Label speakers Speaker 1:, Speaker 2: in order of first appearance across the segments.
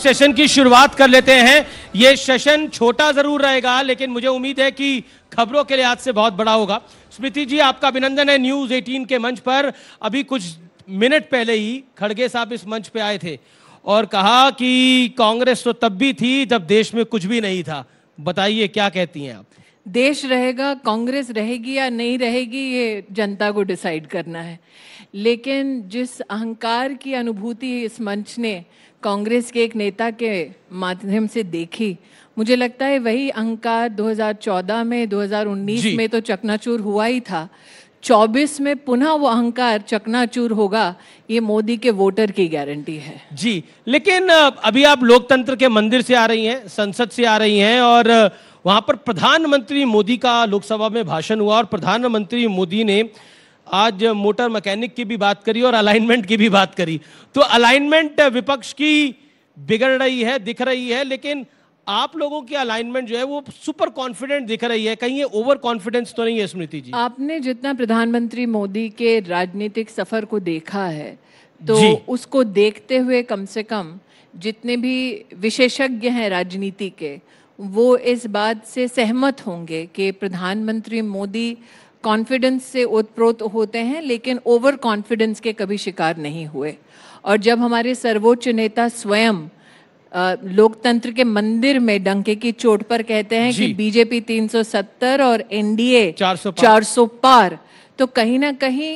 Speaker 1: Session की शुरुआत कर लेते हैं। ये सेशन छोटा जरूर रहेगा, लेकिन मुझे उम्मीद है कि खबरों के लिहाज से बहुत बड़ा होगा। स्मृति जी, आपका अभिनंदन है न्यूज़ 18 के मंच पर। अभी कुछ मिनट पहले ही खड़गे साहब इस मंच पे आए थे और कहा कि कांग्रेस तो तब भी थी जब देश में कुछ भी नहीं था। बताइए क्या कहती हैं आप?
Speaker 2: देश रहेगा, कांग्रेस रहेगी या नहीं रहेगी, ये जनता को डिसाइड करना है। लेकिन जिस अहंकार की अनुभूति इस मंच ने कांग्रेस के एक नेता के माध्यम से देखी, मुझे लगता है वही अहंकार 2014 में, 2019 में तो चकनाचूर हुआ ही था। 24 में पुनः वो अहंकार चकनाचूर होगा, ये मोदी के वोटर की गारंटी है।
Speaker 1: जी, लेकिन अभी आप लोकतंत्र के मंदिर से आ रही हैं, संसद से आ रही हैं, और वहां पर प्रधानमंत्री मोदी का लोकसभा में भाषण हुआ और प्रधानमंत्री मोदी ने आज मोटर मैकेनिक की भी बात करी और अलाइनमेंट की भी बात करी। तो अलाइनमेंट विपक्ष की बिगड़ रही है, दिख रही है, लेकिन आप लोगों की अलाइनमेंट जो है वो सुपर कॉन्फिडेंट दिख रही है। कहीं ये ओवर कॉन्फिडेंस तो नहीं है स्मृति जी?
Speaker 2: आपने जितना प्रधानमंत्री मोदी के राजनीतिक सफर को देखा है, तो उसको देखते हुए कम से कम जितने भी विशेषज्ञ हैं राजनीति के, वो इस बात से सहमत होंगे कि प्रधानमंत्री मोदी कॉन्फिडेंस से ओतप्रोत होते हैं, लेकिन ओवर कॉन्फिडेंस के कभी शिकार नहीं हुए। और जब हमारे सर्वोच्च नेता स्वयं लोकतंत्र के मंदिर में डंके की चोट पर कहते हैं कि बीजेपी 370 और एनडीए 400 पार, तो कहीं ना कहीं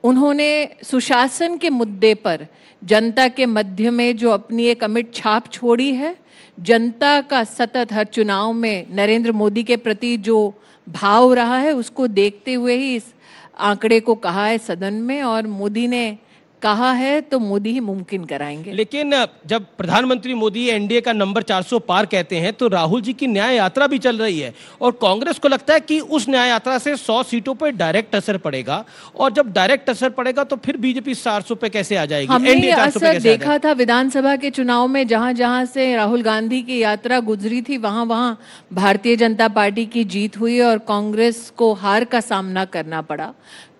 Speaker 2: उन्होंने सुशासन के मुद्दे पर जनता के मध्य में जो अपनी एक अमिट छाप छोड़ी है, जनता का सतत हर चुनाव में नरेंद्र मोदी के प्रति जो भाव रहा है, उसको देखते हुए ही इस आंकड़े को कहा है सदन में, और मोदी ने कहा है तो मोदी ही मुमकिन कराएंगे।
Speaker 1: लेकिन जब प्रधानमंत्री मोदी एनडीए का नंबर 400 पार कहते हैं, तो राहुल जी की न्याय यात्रा भी चल रही है और कांग्रेस को लगता है कि उस न्याय यात्रा से 100 सीटों पर डायरेक्ट असर पड़ेगा, और जब डायरेक्ट असर पड़ेगा तो फिर बीजेपी 400 पे कैसे आ जाएगी?
Speaker 2: हमने ये असर देखा था विधानसभा के चुनाव में, जहां जहां से राहुल गांधी की यात्रा गुजरी थी, वहां वहां भारतीय जनता पार्टी की जीत हुई और कांग्रेस को हार का सामना करना पड़ा।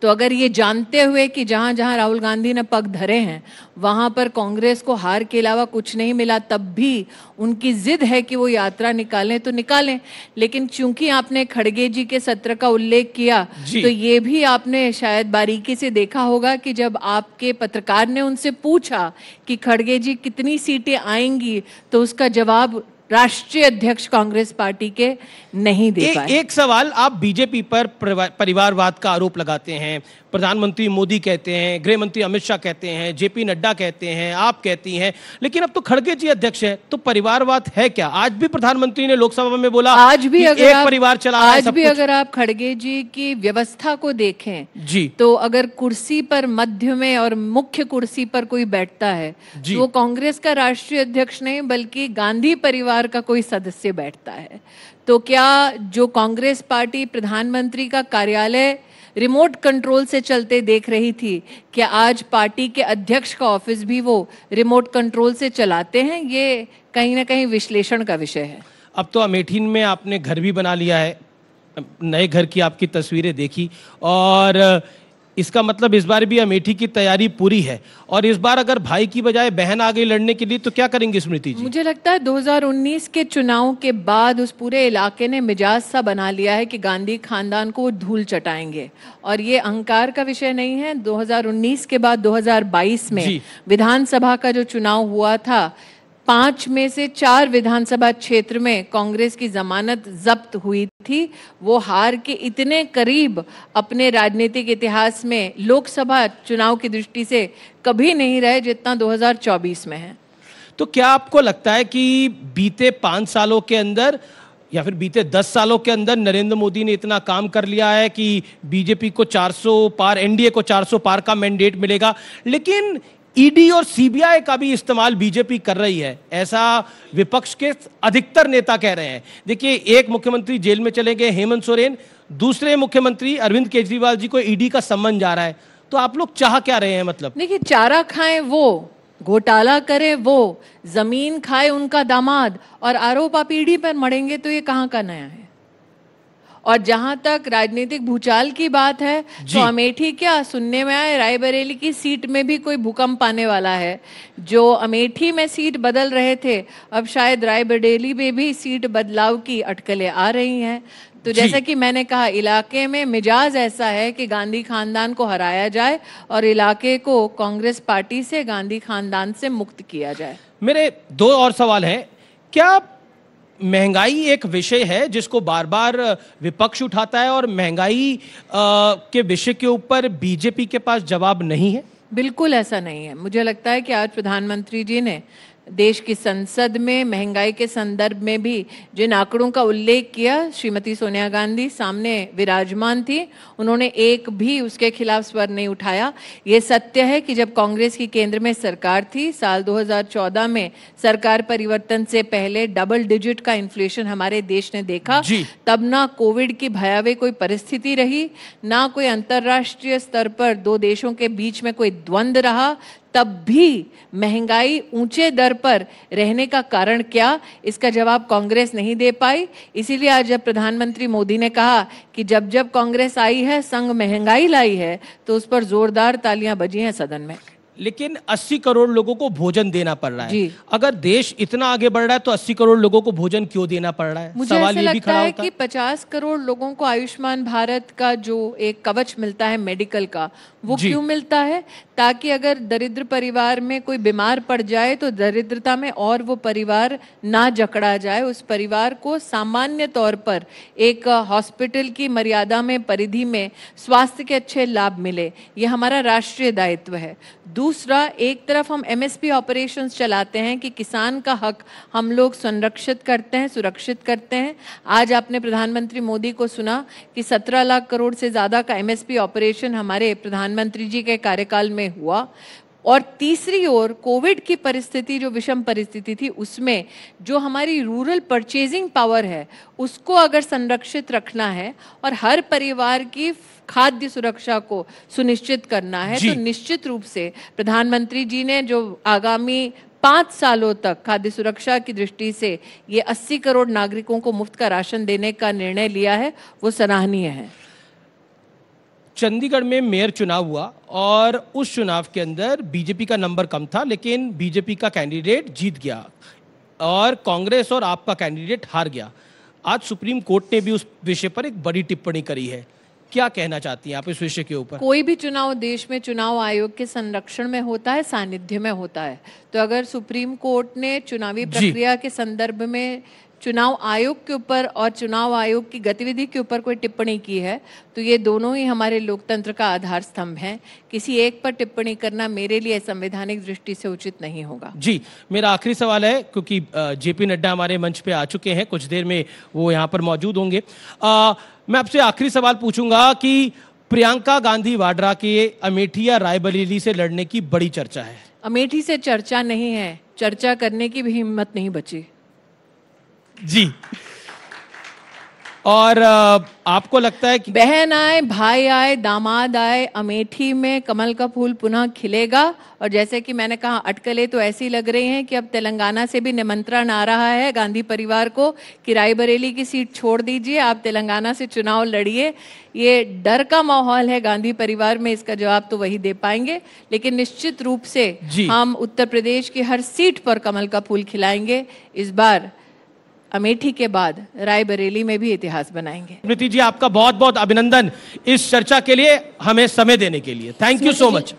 Speaker 2: तो अगर ये जानते हुए कि जहां जहां राहुल गांधी ने पग धरे हैं वहां पर कांग्रेस को हार के अलावा कुछ नहीं मिला, तब भी उनकी जिद है कि वो यात्रा निकालें तो निकालें। लेकिन चूंकि आपने खड़गे जी के सत्र का उल्लेख किया, तो ये भी आपने शायद बारीकी से देखा होगा कि जब आपके पत्रकार ने उनसे पूछा कि खड़गे जी कितनी सीटें आएंगी, तो उसका जवाब राष्ट्रीय अध्यक्ष कांग्रेस पार्टी के नहीं दे पाए।
Speaker 1: एक सवाल, आप बीजेपी पर परिवारवाद का आरोप लगाते हैं, प्रधानमंत्री मोदी कहते हैं, गृह मंत्री अमित शाह कहते हैं, जेपी नड्डा कहते हैं, आप कहती हैं, लेकिन अब तो खड़गे जी अध्यक्ष हैं, तो परिवारवाद है क्या? आज भी प्रधानमंत्री ने लोकसभा में बोला
Speaker 2: आज भी
Speaker 1: अगर एक परिवार चला रहा है,
Speaker 2: आज भी अगर आप खड़गे जी की व्यवस्था को देखें जी, तो अगर कुर्सी पर मध्य में और मुख्य कुर्सी पर कोई बैठता है तो वो कांग्रेस का राष्ट्रीय अध्यक्ष नहीं बल्कि गांधी परिवार का कोई सदस्य बैठता है। तो क्या जो कांग्रेस पार्टी प्रधानमंत्री का कार्यालय रिमोट कंट्रोल से चलते देख रही थी, क्या आज पार्टी के अध्यक्ष का ऑफिस भी वो रिमोट कंट्रोल से चलाते हैं? ये कहीं ना कहीं विश्लेषण का विषय है।
Speaker 1: अब तो अमेठी में आपने घर भी बना लिया है, नए घर की आपकी तस्वीरें देखी, और इसका मतलब इस बार भी अमेठी की तैयारी पूरी है, और इस बार अगर भाई की बजाय बहन आ गई लड़ने के लिए तो क्या करेंगे स्मृति जी?
Speaker 2: मुझे लगता है 2019 के चुनाव के बाद उस पूरे इलाके ने मिजाज सा बना लिया है कि गांधी खानदान को धूल चटाएंगे, और ये अहंकार का विषय नहीं है। 2019 के बाद 2022 में विधानसभा का जो चुनाव हुआ था, 5 में से 4 विधानसभा क्षेत्र में कांग्रेस की जमानत जब्त हुई थी। वो हार के इतने करीब अपने राजनीतिक इतिहास में लोकसभा चुनाव की दृष्टि से कभी नहीं रहे जितना 2024 में है।
Speaker 1: तो क्या आपको लगता है कि बीते 5 सालों के अंदर या फिर बीते 10 सालों के अंदर नरेंद्र मोदी ने इतना काम कर लिया है कि बीजेपी को 400 पार, एनडीए को 400 पार का मैंडेट मिलेगा, लेकिन ईडी और सीबीआई का भी इस्तेमाल बीजेपी कर रही है, ऐसा विपक्ष के अधिकतर नेता कह रहे हैं। देखिए, एक मुख्यमंत्री जेल में चले गए हेमंत सोरेन, दूसरे मुख्यमंत्री अरविंद केजरीवाल जी को ईडी का सम्मन जा रहा है, तो आप लोग चाह क्या रहे हैं? मतलब
Speaker 2: देखिए, चारा खाएं वो, घोटाला करे वो, जमीन खाए उनका दामाद, और आरोप आप ईडी पर मढ़ेंगे तो ये कहाँ का नया है? और जहां तक राजनीतिक भूचाल की बात है तो अमेठी क्या सुनने में आए रायबरेली की सीट में भी कोई भूकंप आने वाला है। जो अमेठी में सीट बदल रहे थे अब शायद रायबरेली में भी सीट बदलाव की अटकलें आ रही हैं। तो जैसा कि मैंने कहा, इलाके में मिजाज ऐसा है कि गांधी खानदान को हराया जाए और इलाके को कांग्रेस पार्टी से, गांधी खानदान से मुक्त किया जाए।
Speaker 1: मेरे दो और सवाल हैं। क्या महंगाई एक विषय है जिसको बार बार विपक्ष उठाता है और महंगाई के विषय के ऊपर बीजेपी के पास जवाब नहीं है?
Speaker 2: बिल्कुल ऐसा नहीं है। मुझे लगता है कि आज प्रधानमंत्री जी ने देश की संसद में महंगाई के संदर्भ में भी जिन आंकड़ों का उल्लेख किया, श्रीमती सोनिया गांधी सामने विराजमान थी, उन्होंने एक भी उसके खिलाफ स्वर नहीं उठाया। ये सत्य है कि जब कांग्रेस की केंद्र में सरकार थी, साल 2014 में सरकार परिवर्तन से पहले डबल डिजिट का इन्फ्लेशन हमारे देश ने देखा। तब ना कोविड की भयावह कोई परिस्थिति रही, ना कोई अंतर्राष्ट्रीय स्तर पर दो देशों के बीच में कोई द्वंद्व रहा। तब भी महंगाई ऊंचे दर पर रहने का कारण क्या, इसका जवाब कांग्रेस नहीं दे पाई। इसीलिए आज जब प्रधानमंत्री मोदी ने कहा कि जब जब कांग्रेस आई है संग महंगाई लाई है, तो उस पर जोरदार तालियां बजी हैं सदन में।
Speaker 1: लेकिन 80 करोड़ लोगों को भोजन देना पड़ रहा है। अगर देश इतना आगे बढ़ रहा है तो 80 करोड़ लोगों को भोजन क्यों देना पड़ रहा है?
Speaker 2: मुझे ऐसा लगता है कि 50 करोड़ लोगों को आयुष्मान भारत का जो एक कवच मिलता है मेडिकल का, वो क्यों मिलता है? ताकि अगर दरिद्र परिवार में कोई बीमार पड़ जाए तो दरिद्रता में और वो परिवार ना जकड़ा जाए, उस परिवार को सामान्य तौर पर एक हॉस्पिटल की मर्यादा में, परिधि में स्वास्थ्य के अच्छे लाभ मिले। ये हमारा राष्ट्रीय दायित्व है। दूसरा, एक तरफ हम एमएसपी ऑपरेशंस चलाते हैं कि किसान का हक हम लोग संरक्षित करते हैं, सुरक्षित करते हैं। आज आपने प्रधानमंत्री मोदी को सुना कि 17 लाख करोड़ से ज्यादा का एमएसपी ऑपरेशन हमारे प्रधानमंत्री जी के कार्यकाल में हुआ। और तीसरी ओर कोविड की परिस्थिति, जो विषम परिस्थिति थी, उसमें जो हमारी रूरल परचेजिंग पावर है उसको अगर संरक्षित रखना है और हर परिवार की खाद्य सुरक्षा को सुनिश्चित करना है, तो निश्चित रूप से प्रधानमंत्री जी ने जो आगामी 5 सालों तक खाद्य सुरक्षा की दृष्टि से ये 80 करोड़ नागरिकों को मुफ्त का राशन देने का निर्णय लिया है, वो सराहनीय है।
Speaker 1: चंडीगढ़ में मेयर चुनाव हुआ और उस चुनाव के अंदर बीजेपी का नंबर कम था, लेकिन बीजेपी का कैंडिडेट जीत गया और कांग्रेस और आपका कैंडिडेट हार गया। आज सुप्रीम कोर्ट ने भी उस विषय पर एक बड़ी टिप्पणी करी है। क्या कहना चाहती हैं आप इस विषय के ऊपर?
Speaker 2: कोई भी चुनाव देश में चुनाव आयोग के संरक्षण में होता है, सानिध्य में होता है। तो अगर सुप्रीम कोर्ट ने चुनावी प्रक्रिया के संदर्भ में चुनाव आयोग के ऊपर और चुनाव आयोग की गतिविधि के ऊपर कोई टिप्पणी की है, तो ये दोनों ही हमारे लोकतंत्र का आधार स्तंभ हैं। किसी एक पर टिप्पणी करना मेरे लिए संवैधानिक दृष्टि से उचित नहीं होगा।
Speaker 1: जी, मेरा आखिरी सवाल है, क्योंकि जेपी नड्डा हमारे मंच पे आ चुके हैं, कुछ देर में वो यहाँ पर मौजूद होंगे। मैं आपसे आखिरी सवाल पूछूंगा कि प्रियंका गांधी वाड्रा के अमेठी या रायबरेली से लड़ने की बड़ी चर्चा है।
Speaker 2: अमेठी से चर्चा नहीं है, चर्चा करने की भी हिम्मत नहीं बची।
Speaker 1: जी, और आपको लगता है कि
Speaker 2: बहन आए, भाई आए, दामाद आए, अमेठी में कमल का फूल पुनः खिलेगा। और जैसे कि मैंने कहा, अटकलें तो ऐसी लग रही हैं कि अब तेलंगाना से भी निमंत्रण आ रहा है गांधी परिवार को कि रायबरेली की सीट छोड़ दीजिए, आप तेलंगाना से चुनाव लड़िए। ये डर का माहौल है गांधी परिवार में, इसका जवाब तो वही दे पाएंगे। लेकिन निश्चित रूप से हम उत्तर प्रदेश की हर सीट पर कमल का फूल खिलाएंगे। इस बार अमेठी के बाद रायबरेली में भी इतिहास बनाएंगे।
Speaker 1: स्मृति जी, आपका बहुत बहुत अभिनंदन इस चर्चा के लिए, हमें समय देने के लिए। Thank you so much.